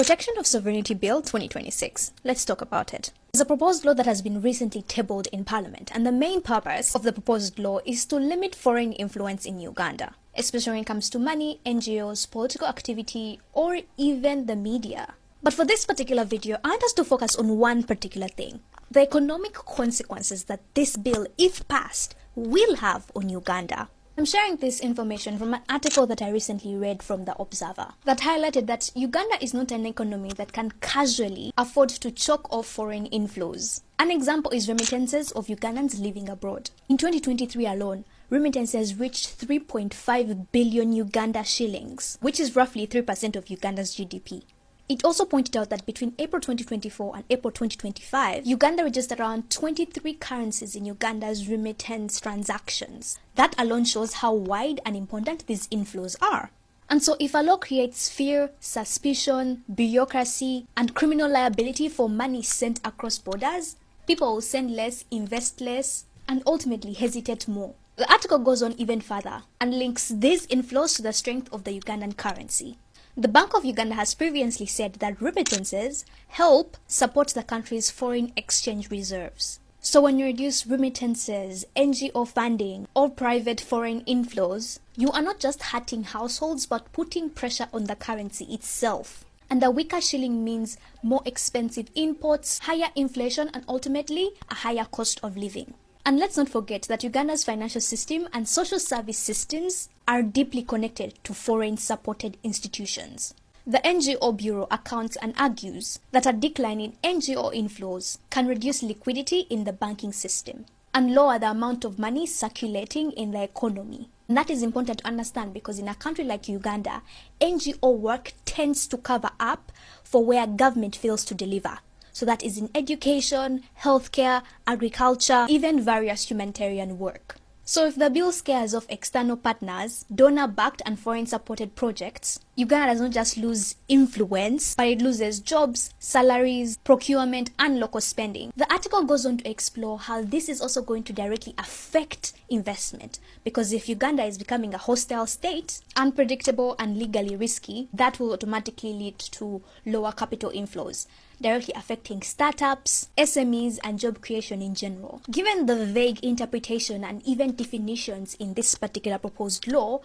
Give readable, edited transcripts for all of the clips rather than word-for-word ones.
Protection of Sovereignty Bill 2026. Let's talk about it. It's a proposed law that has been recently tabled in Parliament, and the main purpose of the proposed law is to limit foreign influence in Uganda, especially when it comes to money, NGOs, political activity, or even the media. But for this particular video, I want us to focus on one particular thing: the economic consequences that this bill, if passed, will have on Uganda. I'm sharing this information from an article that I recently read from The Observer that highlighted that Uganda is not an economy that can casually afford to choke off foreign inflows. An example is remittances of Ugandans living abroad. In 2023 alone, remittances reached 3.5 billion Uganda shillings, which is roughly 3% of Uganda's GDP. It also pointed out that between April 2024 and April 2025, Uganda registered around 23 currencies in Uganda's remittance transactions. That alone shows how wide and important these inflows are. And so if a law creates fear, suspicion, bureaucracy, and criminal liability for money sent across borders, people will send less, invest less, and ultimately hesitate more. The article goes on even further and links these inflows to the strength of the Ugandan currency. The Bank of Uganda has previously said that remittances help support the country's foreign exchange reserves. So when you reduce remittances, NGO funding, or private foreign inflows, you are not just hurting households but putting pressure on the currency itself. And the weaker shilling means more expensive imports, higher inflation, and ultimately a higher cost of living. And let's not forget that Uganda's financial system and social service systems are deeply connected to foreign-supported institutions. The NGO Bureau accounts and argues that a decline in NGO inflows can reduce liquidity in the banking system and lower the amount of money circulating in the economy. And that is important to understand because in a country like Uganda, NGO work tends to cover up for where government fails to deliver. So that is in education, healthcare, agriculture, even various humanitarian work. So if the bill scares off external partners, donor-backed and foreign-supported projects, Uganda does not just lose influence, but it loses jobs, salaries, procurement, and local spending. The article goes on to explore how this is also going to directly affect investment, because if Uganda is becoming a hostile state, unpredictable and legally risky, that will automatically lead to lower capital inflows, directly affecting startups, SMEs, and job creation in general. Given the vague interpretation and even definitions in this particular proposed law,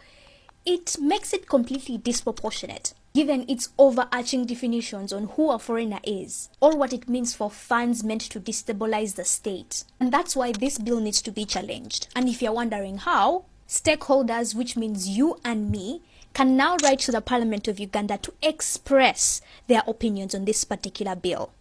it makes it completely disproportionate, given its overarching definitions on who a foreigner is, or what it means for funds meant to destabilize the state. And that's why this bill needs to be challenged. And if you're wondering how, stakeholders, which means you and me, can now write to the Parliament of Uganda to express their opinions on this particular bill.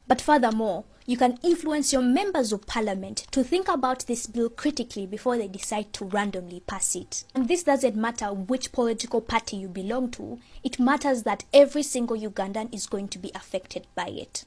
But furthermore, you can influence your members of parliament to think about this bill critically before they decide to randomly pass it. And this doesn't matter which political party you belong to, it matters that every single Ugandan is going to be affected by it.